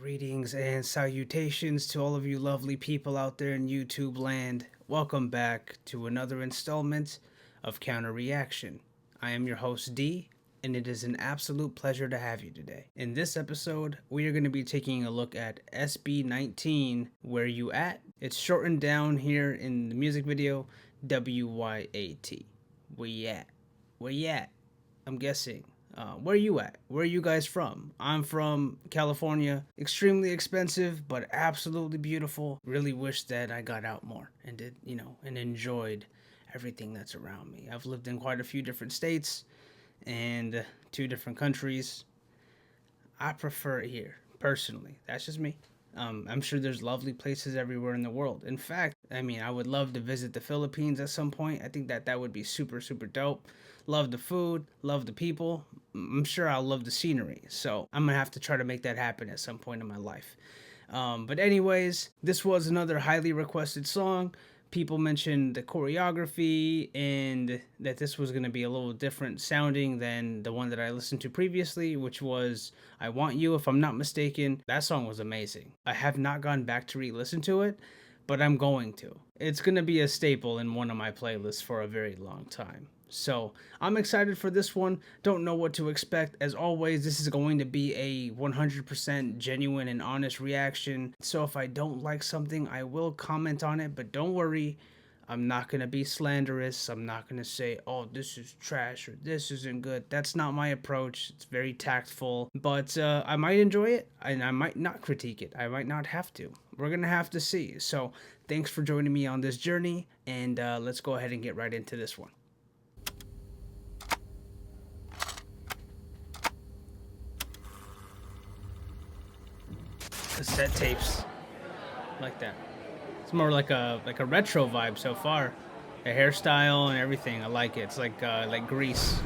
Greetings and salutations to all of you lovely people out there in YouTube land. Welcome back to another installment of Counter Reaction. I am your host D, and it is an absolute pleasure to have you today. In this episode, we are going to be taking a look at SB19 WYAT. It's shortened down here in the music video, WYAT. WYAT. WYAT. I'm guessing. Where you at? Where are you guys from? I'm from California. Extremely expensive, but absolutely beautiful. Really wish that I got out more and did, and enjoyed everything that's around me. I've lived in quite a few different states and two different countries. I prefer it here, personally. That's just me. I'm sure there's lovely places everywhere in the world. In fact, I would love to visit the Philippines at some point. I think that would be super, super dope. Love the food, love the people. I'm sure I'll love the scenery. So I'm going to have to try to make that happen at some point in my life. But anyways, this was another highly requested song. People mentioned the choreography and that this was going to be a little different sounding than the one that I listened to previously, which was I Want You, if I'm not mistaken. That song was amazing. I have not gone back to re-listen to it, but I'm going to. It's going to be a staple in one of my playlists for a very long time. So I'm excited for this one. Don't know what to expect. As always, this is going to be a 100% genuine and honest reaction. So if I don't like something, I will comment on it, but don't worry. I'm not going to be slanderous. I'm not going to say, oh, this is trash or this isn't good. That's not my approach. It's very tactful, but I might enjoy it and I might not critique it. I might not have to. We're going to have to see. So thanks for joining me on this journey, and let's go ahead and get right into this one. Cassette tapes like that. It's more like a retro vibe so far. The hairstyle and everything, I like it. It's like Grease,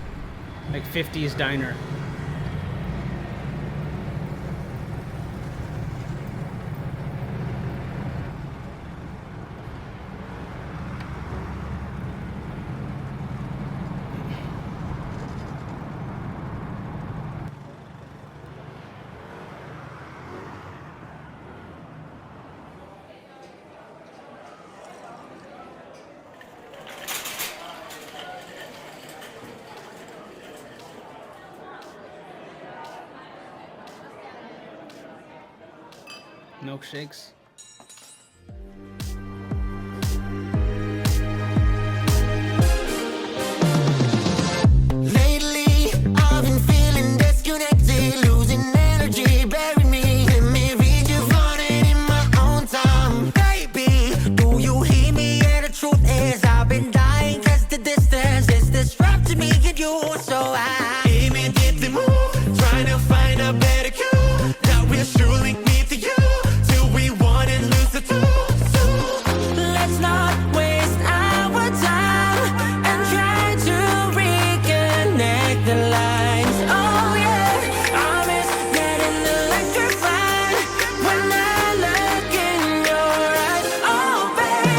like 50s diner. Milkshakes. Lately, I've been feeling disconnected, losing energy, bury me. Let me read you on it in my own time. Baby, do you hear me? Yeah, the truth is, I've been dying 'cause the distance is disrupting me and you. So I immediately move, trying to find a better cue that will surely meet to you. Let's not waste our time and try to reconnect the lines. Oh yeah, I miss getting electrified when I look in your eyes. Oh baby,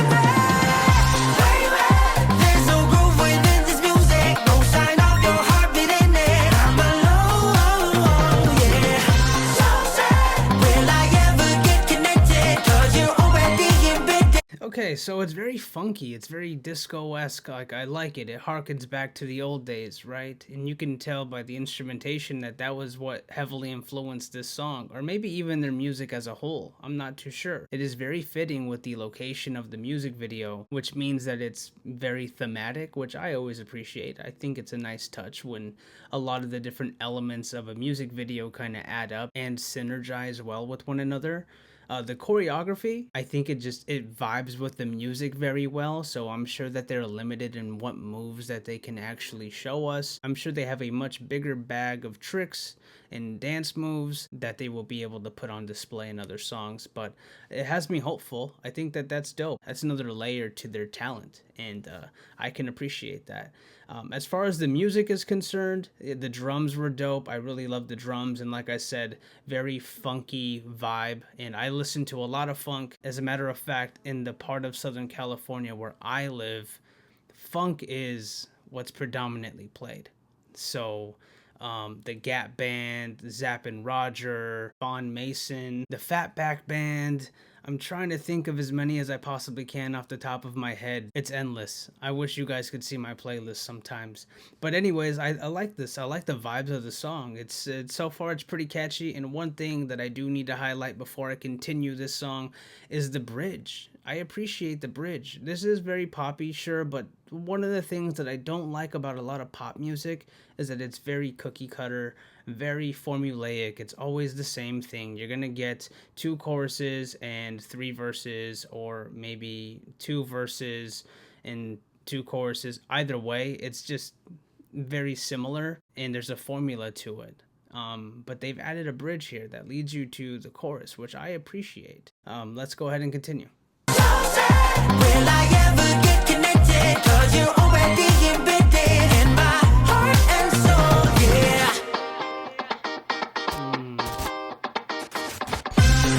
there's no groove within this music, no sign of your heartbeat in it. I'm alone, yeah. So sad, will I ever get connected? 'Cause you're already embedded. Okay, so it's very funky. It's very disco-esque. Like, I like it. It harkens back to the old days, right? And you can tell by the instrumentation that was what heavily influenced this song, or maybe even their music as a whole. I'm not too sure. It is very fitting with the location of the music video, which means that it's very thematic, which I always appreciate. I think it's a nice touch when a lot of the different elements of a music video kind of add up and synergize well with one another. The choreography, I think it vibes with the music very well, so I'm sure that they're limited in what moves that they can actually show us. I'm sure they have a much bigger bag of tricks and dance moves that they will be able to put on display in other songs, but it has me hopeful. I think that's dope. That's another layer to their talent, and I can appreciate that. As far as the music is concerned, the drums were dope. I really love the drums, and like I said, very funky vibe, and I listen to a lot of funk. As a matter of fact, in the part of Southern California where I live, funk is what's predominantly played. So the Gap Band, Zapp and Roger, Von Mason, the Fatback Band. I'm trying to think of as many as I possibly can off the top of my head. It's endless. I wish you guys could see my playlist sometimes. But anyways, I like this. I like the vibes of the song. It's so far it's pretty catchy. And one thing that I do need to highlight before I continue this song is the bridge. I appreciate the bridge. This is very poppy, sure, but one of the things that I don't like about a lot of pop music is that it's very cookie cutter, very formulaic. It's always the same thing. You're gonna get 2 choruses and 3 verses, or maybe 2 verses and 2 choruses. Either way, it's just very similar, and there's a formula to it. But they've added a bridge here that leads you to the chorus, which I appreciate. Let's go ahead and continue. Will I ever get connected? 'Cause you're already embedded in my heart and soul, yeah.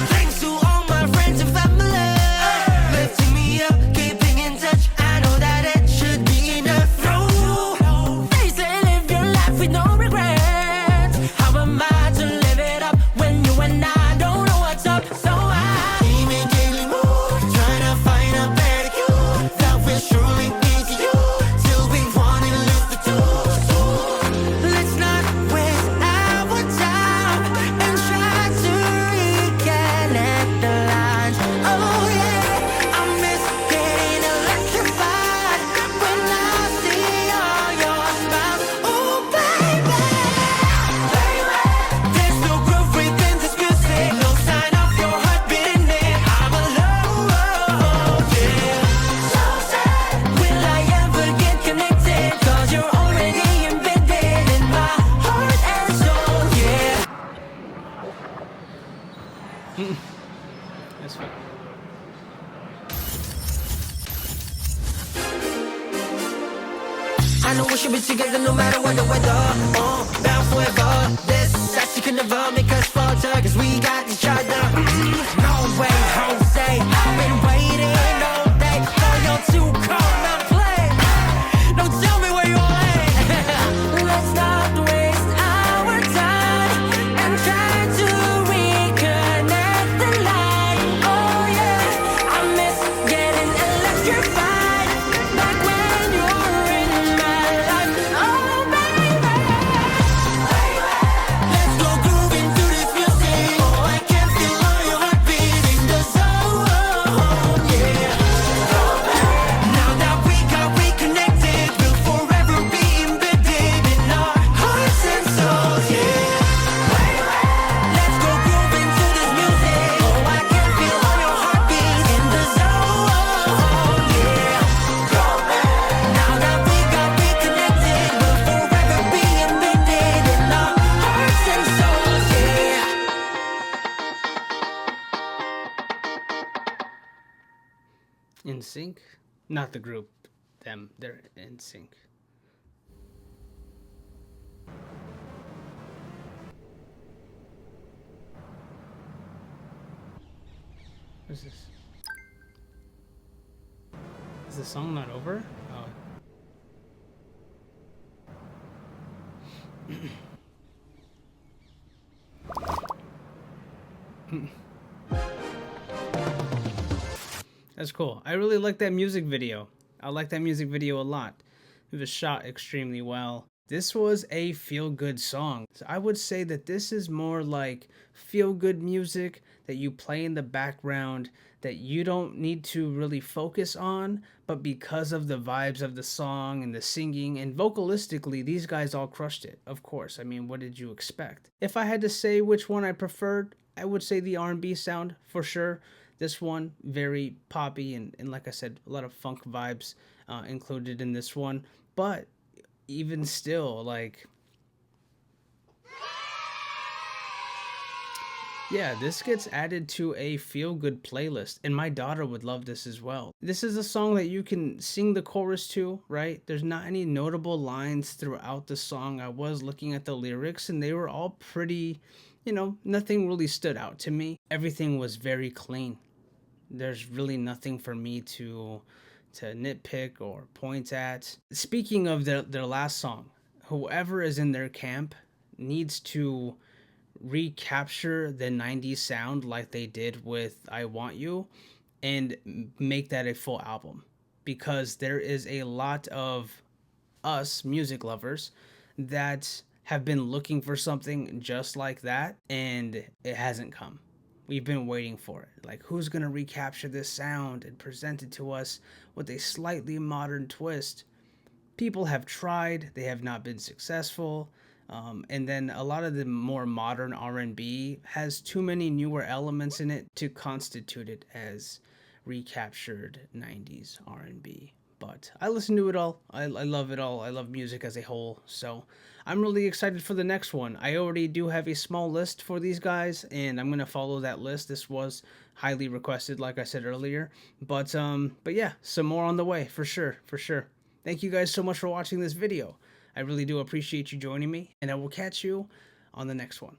Thanks to all my friends and family, lifting me up, keeping in touch. I know that it should be enough. No, they say live your life with no regrets. How am I to live it up when you and I don't know what's up? So I daily move, trying to find a better cure that will surely lead to you till we want to lose the two. So let's not waste our time and try to reconnect the lines. Oh yeah, I miss getting electrified when I see all your smiles. Oh baby, there's no groove within this music, no sign of your heart beating it. I'm alone, yeah. So sad, will I ever get connected? 'Cause you're already embedded in my heart and soul, yeah. That's fine. I know we should be together no matter what the weather. Bound forever. This actually can never make us falter, 'cause we got each other. No way, Jose. I've been waiting all day for you to come and play. No, tell me where you're at. Let's not waste our time and try to reconnect the line. Oh yeah, I miss getting electrified back when you were in my life. Oh baby, let's go groove into this music. Oh, I can feel all your heartbeat in the zone, yeah. Now that we got reconnected, we'll forever be embedded in our hearts and souls, yeah. Let's go groove into this music. Oh, I can feel all your heartbeat in the zone, yeah. Now that we got reconnected, we'll forever be embedded in our hearts and souls, yeah. In sync? Not the group. Them. They're in sync. What's this? Is the song not over? Oh. That's cool. I really like that music video. I like that music video a lot. It was shot extremely well. This was a feel-good song. So I would say that this is more like feel-good music that you play in the background that you don't need to really focus on, but because of the vibes of the song and the singing and vocalistically, these guys all crushed it. Of course. I mean, what did you expect? If I had to say which one I preferred, I would say the R&B sound for sure. This one, very poppy and like I said, a lot of funk vibes included in this one. But even still, like, yeah, this gets added to a feel-good playlist, and my daughter would love this as well. This is a song that you can sing the chorus to, right? There's not any notable lines throughout the song. I was looking at the lyrics, and they were all pretty, you know, nothing really stood out to me. Everything was very clean. There's really nothing for me to nitpick or point at. Speaking of their last song, whoever is in their camp needs to recapture the 90s sound like they did with I Want You and make that a full album, because there is a lot of us music lovers that have been looking for something just like that, and it hasn't come. We've been waiting for it. Like, who's going to recapture this sound and present it to us with a slightly modern twist? People have tried, they have not been successful. And then a lot of the more modern R&B has too many newer elements in it to constitute it as recaptured 90s R&B. But I listen to it all. I love it all. I love music as a whole. So I'm really excited for the next one. I already do have a small list for these guys, and I'm going to follow that list. This was highly requested, like I said earlier. But yeah, some more on the way for sure, for sure. Thank you guys so much for watching this video. I really do appreciate you joining me, and I will catch you on the next one.